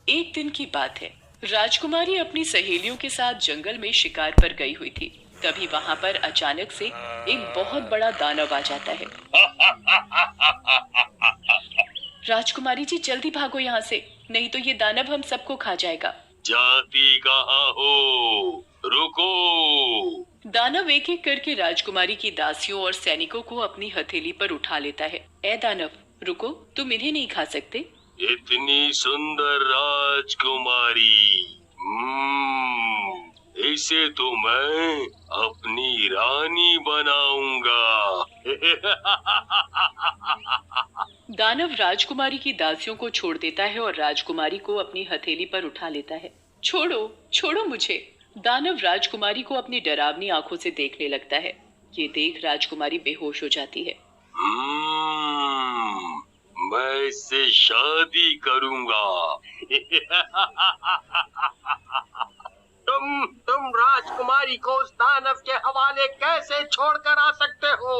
एक दिन की बात है। राजकुमारी अपनी सहेलियों के साथ जंगल में शिकार पर गई हुई थी। तभी वहां पर अचानक से एक बहुत बड़ा दानव आ जाता है। राजकुमारी जी जल्दी भागो यहाँ से, नहीं तो ये दानव हम सबको खा जाएगा। जाती कहाँ हो? रुको। दानव एक एक करके राजकुमारी की दासियों और सैनिकों को अपनी हथेली पर उठा लेता है। ए दानव, रुको, तुम इन्हें नहीं खा सकते। इतनी सुंदर राजकुमारी, इसे तो मैं अपनी रानी बनाऊंगा। दानव राजकुमारी की दासियों को छोड़ देता है और राजकुमारी को अपनी हथेली पर उठा लेता है। छोड़ो, छोड़ो मुझे। दानव राजकुमारी को अपनी डरावनी आंखों से देखने लगता है। ये देख राजकुमारी बेहोश हो जाती है। मैं इससे शादी करूंगा। तुम राजकुमारी को उस दानव के हवाले कैसे छोड़कर आ सकते हो?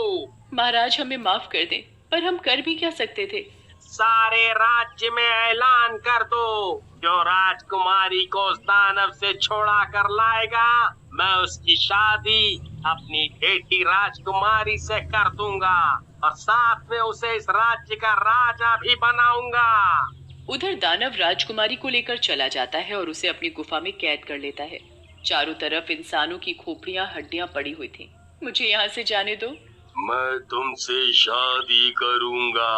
महाराज हमें माफ कर दें, पर हम कर भी क्या सकते थे। सारे राज्य में ऐलान कर दो, जो राजकुमारी को उस दानव से छोड़ा कर लाएगा, मैं उसकी शादी अपनी बेटी राजकुमारी से कर दूंगा और साथ में उसे इस राज्य का राजा भी बनाऊंगा। उधर दानव राजकुमारी को लेकर चला जाता है और उसे अपनी गुफा में कैद कर लेता है। चारों तरफ इंसानों की खोपड़ियां हड्डियां पड़ी हुई थी। मुझे यहाँ से जाने दो। मैं तुमसे शादी करूंगा।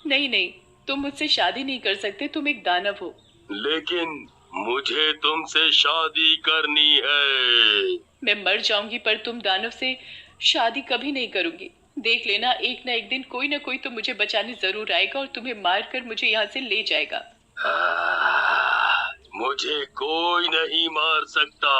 नहीं नहीं, तुम मुझसे शादी नहीं कर सकते, तुम एक दानव हो। लेकिन मुझे तुमसे शादी करनी है। मैं मर जाऊंगी पर तुम दानव से शादी कभी नहीं करूंगी। देख लेना, एक ना एक दिन कोई ना कोई तो मुझे बचाने जरूर आएगा और तुम्हें मार कर मुझे यहाँ से ले जाएगा। मुझे कोई नहीं मार सकता।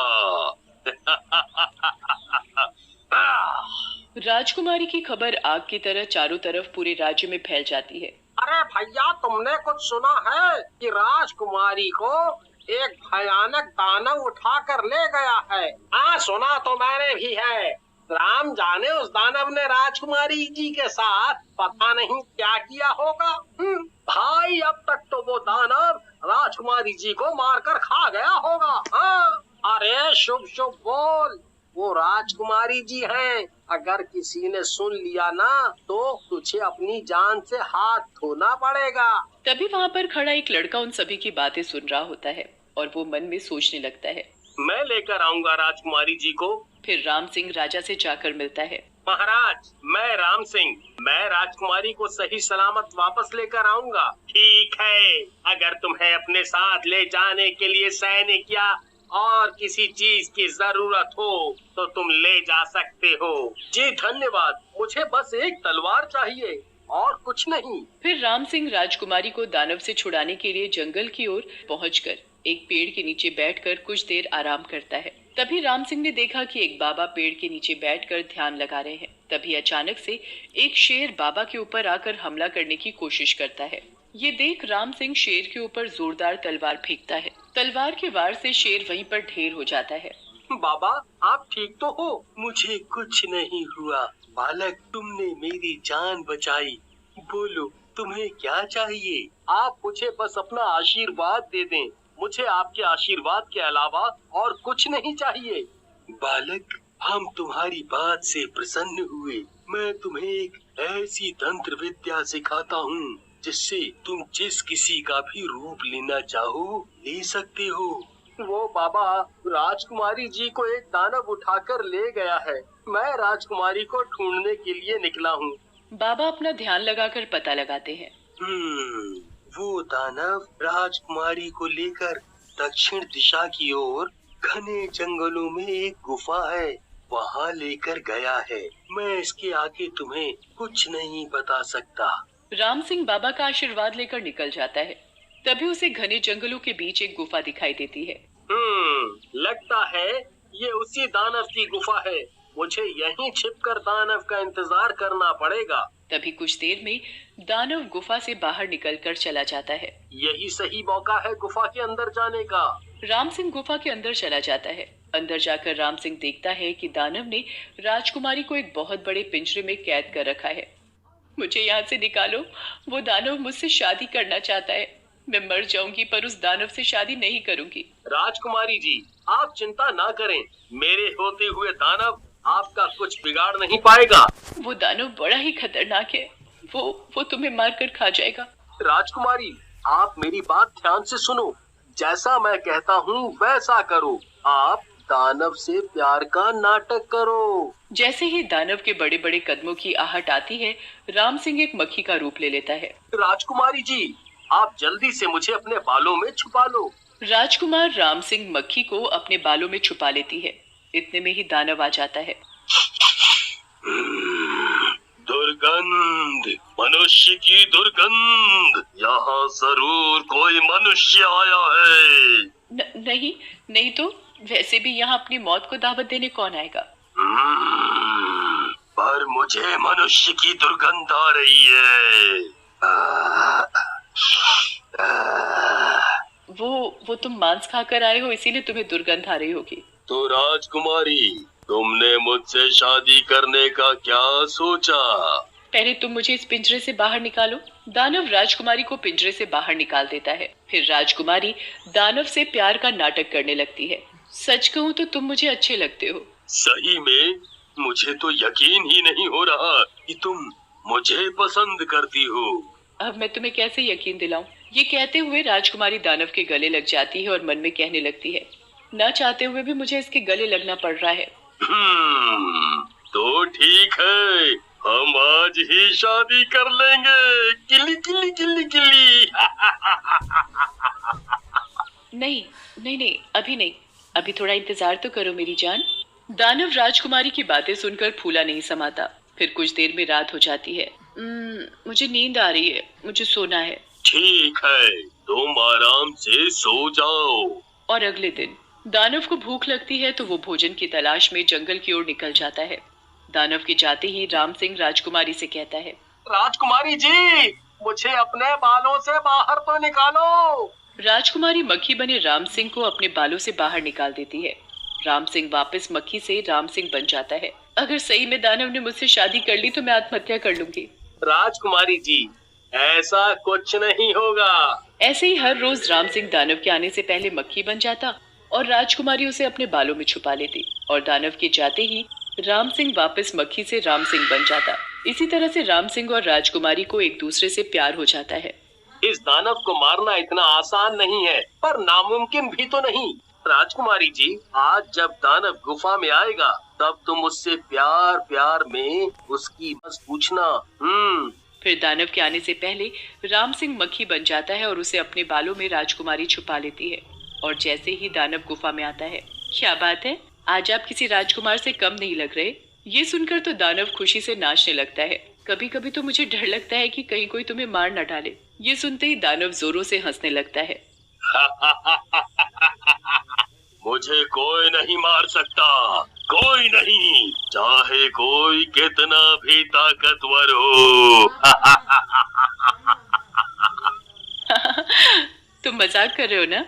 राजकुमारी की खबर आग की तरह चारों तरफ पूरे राज्य में फैल जाती है। अरे भैया, तुमने कुछ सुना है कि राजकुमारी को एक भयानक दानव उठा कर ले गया है? हाँ, सुना तो मैंने भी है। राम जाने उस दानव ने राजकुमारी जी के साथ पता नहीं क्या किया होगा। भाई, अब तक तो वो दानव राजकुमारी जी को मारकर खा गया होगा। हाँ, अरे शुभ शुभ बोल, वो राजकुमारी जी हैं। अगर किसी ने सुन लिया ना तो तुझे अपनी जान से हाथ धोना पड़ेगा। तभी वहाँ पर खड़ा एक लड़का उन सभी की बातें सुन रहा होता है और वो मन में सोचने लगता है। मैं लेकर आऊंगा राजकुमारी जी को। फिर राम सिंह राजा से जाकर मिलता है। महाराज, मैं राम सिंह, मैं राजकुमारी को सही सलामत वापस लेकर आऊंगा। ठीक है, अगर तुम्हें अपने साथ ले जाने के लिए सैनिक या और किसी चीज की जरूरत हो तो तुम ले जा सकते हो। जी धन्यवाद, मुझे बस एक तलवार चाहिए और कुछ नहीं। फिर राम सिंह राजकुमारी को दानव से छुड़ाने के लिए जंगल की ओर पहुंचकर एक पेड़ के नीचे बैठकर कुछ देर आराम करता है। तभी राम सिंह ने देखा कि एक बाबा पेड़ के नीचे बैठकर ध्यान लगा रहे हैं। तभी अचानक से एक शेर बाबा के ऊपर आकर हमला करने की कोशिश करता है। ये देख राम सिंह शेर के ऊपर जोरदार तलवार फेंकता है। तलवार के वार से शेर वहीं पर ढेर हो जाता है। बाबा, आप ठीक तो हो? मुझे कुछ नहीं हुआ बालक, तुमने मेरी जान बचाई। बोलो, तुम्हें क्या चाहिए? आप मुझे बस अपना आशीर्वाद दे दें। मुझे आपके आशीर्वाद के अलावा और कुछ नहीं चाहिए। बालक, हम तुम्हारी बात से प्रसन्न हुए। मैं तुम्हें एक ऐसी तंत्र विद्या सिखाता हूँ जिससे तुम जिस किसी का भी रूप लेना चाहो ले सकते हो। वो बाबा, राजकुमारी जी को एक दानव उठाकर ले गया है। मैं राजकुमारी को ढूंढने के लिए निकला हूँ। बाबा अपना ध्यान लगाकर पता लगाते हैं। वो दानव राजकुमारी को लेकर दक्षिण दिशा की ओर घने जंगलों में एक गुफा है, वहाँ लेकर गया है। मैं इसके आगे तुम्हें कुछ नहीं बता सकता। राम सिंह बाबा का आशीर्वाद लेकर निकल जाता है। तभी उसे घने जंगलों के बीच एक गुफा दिखाई देती है। लगता है ये उसी दानव की गुफा है। मुझे यहीं छिपकर दानव का इंतजार करना पड़ेगा। तभी कुछ देर में दानव गुफा से बाहर निकलकर चला जाता है। यही सही मौका है गुफा के अंदर जाने का। राम सिंह गुफा के अंदर चला जाता है। अंदर जाकर राम सिंह देखता है कि दानव ने राजकुमारी को एक बहुत बड़े पिंजरे में कैद कर रखा है। मुझे यहाँ से निकालो, वो दानव मुझसे शादी करना चाहता है। मैं मर जाऊंगी पर उस दानव से शादी नहीं करूंगी। राजकुमारी जी, आप चिंता ना करें, मेरे होते हुए दानव आपका कुछ बिगाड़ नहीं पाएगा। वो दानव बड़ा ही खतरनाक है, वो तुम्हें मारकर खा जाएगा। राजकुमारी, आप मेरी बात ध्यान से सुनो, जैसा मैं कहता हूँ वैसा करो। आप दानव से प्यार का नाटक करो। जैसे ही दानव के बड़े बड़े कदमों की आहट आती है, राम सिंह एक मक्खी का रूप ले लेता है। राजकुमारी जी, आप जल्दी से मुझे अपने बालों में छुपा लो। राजकुमार राम सिंह मक्खी को अपने बालों में छुपा लेती है। इतने में ही दानव आ जाता है। दुर्गंध, मनुष्य की दुर्गंध, यहाँ जरूर कोई मनुष्य आया है। नहीं नहीं तो वैसे भी यहाँ अपनी मौत को दावत देने कौन आएगा? पर मुझे मनुष्य की दुर्गंध आ रही है। वो तुम मांस खाकर आए हो, इसीलिए तुम्हें दुर्गंध आ रही होगी। तो राजकुमारी, तुमने मुझसे शादी करने का क्या सोचा? पहले तुम मुझे इस पिंजरे से बाहर निकालो। दानव राजकुमारी को पिंजरे से बाहर निकाल देता है। फिर राजकुमारी दानव से प्यार का नाटक करने लगती है। सच कहूँ तो तुम मुझे अच्छे लगते हो। सही में? मुझे तो यकीन ही नहीं हो रहा कि तुम मुझे पसंद करती हो। अब मैं तुम्हें कैसे यकीन दिलाऊं? ये कहते हुए राजकुमारी दानव के गले लग जाती है और मन में कहने लगती है, न चाहते हुए भी मुझे इसके गले लगना पड़ रहा है। तो ठीक है, हम आज ही शादी कर लेंगे। किली किली किली किली। नहीं नहीं नहीं, अभी नहीं, अभी थोड़ा इंतजार तो करो मेरी जान। दानव राजकुमारी की बातें सुनकर फूला नहीं समाता। फिर कुछ देर में रात हो जाती है। मुझे नींद आ रही है, मुझे सोना है। ठीक है, तुम आराम से सो जाओ। और अगले दिन दानव को भूख लगती है तो वो भोजन की तलाश में जंगल की ओर निकल जाता है। दानव के जाते ही राम सिंह राजकुमारी से कहता है, राजकुमारी जी, मुझे अपने बालों से बाहर तो निकालो। राजकुमारी मक्खी बने राम सिंह को अपने बालों से बाहर निकाल देती है। राम सिंह वापस मक्खी से राम सिंह बन जाता है। अगर सही में दानव ने मुझसे शादी कर ली तो मैं आत्महत्या कर लूंगी। राजकुमारी जी, ऐसा कुछ नहीं होगा। ऐसे ही हर रोज राम सिंह दानव के आने से पहले मक्खी बन जाता और राजकुमारी उसे अपने बालों में छुपा लेती और दानव के जाते ही राम सिंह वापस मक्खी से राम सिंह बन जाता। इसी तरह से राम सिंह और राजकुमारी को एक दूसरे से प्यार हो जाता है। इस दानव को मारना इतना आसान नहीं है, पर नामुमकिन भी तो नहीं। राजकुमारी जी, आज जब दानव गुफा में आएगा तब तुम उससे प्यार प्यार में उसकी बस पूछना। फिर दानव के आने से पहले राम सिंह मक्खी बन जाता है और उसे अपने बालों में राजकुमारी छुपा लेती है। और जैसे ही दानव गुफा में आता है, क्या बात है, आज आप किसी राजकुमार से कम नहीं लग रहे। ये सुनकर तो दानव खुशी से नाचने लगता है। कभी कभी तो मुझे डर लगता है कि कहीं कोई तुम्हें मार न डाले। ये सुनते ही दानव जोरों से हंसने लगता है। मुझे कोई नहीं मार सकता, कोई नहीं, चाहे कोई कितना भी ताकतवर हो। तुम मजाक कर रहे हो ना?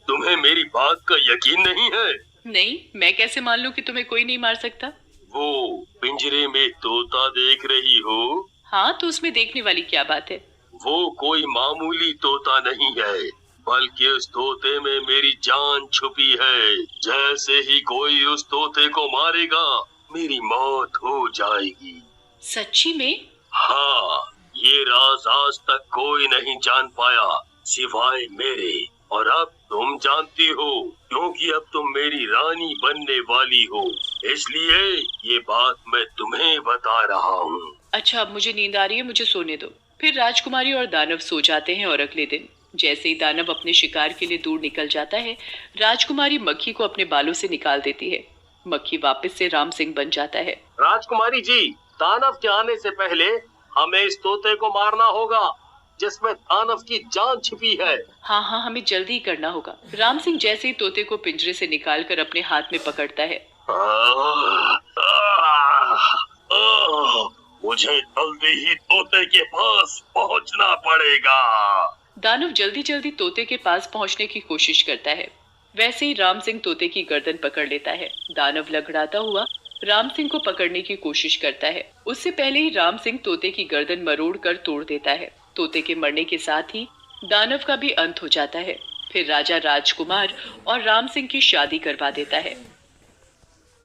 तुम्हें मेरी बात का यकीन नहीं है? नहीं, मैं कैसे मान लूं कि तुम्हें कोई नहीं मार सकता? वो पिंजरे में तोता देख रही हो? हाँ, तो उसमें देखने वाली क्या बात है? वो कोई मामूली तोता नहीं है, बल्कि उस तोते में मेरी जान छुपी है। जैसे ही कोई उस तोते को मारेगा, मेरी मौत हो जाएगी। सच्ची में? हाँ, ये राज आज तक कोई नहीं जान पाया सिवाय मेरे। और अब तुम जानती हो, क्योंकि अब तुम मेरी रानी बनने वाली हो, इसलिए ये बात मैं तुम्हें बता रहा हूँ। अच्छा, अब मुझे नींद आ रही है, मुझे सोने दो। फिर राजकुमारी और दानव सो जाते हैं और अगले दिन जैसे ही दानव अपने शिकार के लिए दूर निकल जाता है, राजकुमारी मक्खी को अपने बालों से निकाल देती है। मक्खी वापस से राम सिंह बन जाता है। राजकुमारी जी, दानव के आने से पहले हमें इस तोते को मारना होगा जिसमें दानव की जान छिपी है। हाँ हाँ, हमें जल्दी ही करना होगा। राम सिंह जैसे ही तोते को पिंजरे से निकालकर अपने हाथ में पकड़ता है। मुझे जल्दी ही तोते के पास पहुंचना पड़ेगा। दानव जल्दी जल्दी तोते के पास पहुंचने की कोशिश करता है। वैसे ही राम सिंह तोते की गर्दन पकड़ लेता है। दानव लड़खड़ाता हुआ राम सिंह को पकड़ने की कोशिश करता है। उससे पहले ही राम सिंह तोते की गर्दन मरोड़ कर तोड़ देता है। तोते के मरने के साथ ही दानव का भी अंत हो जाता है। फिर राजा राजकुमार और राम सिंह की शादी करवा देता है।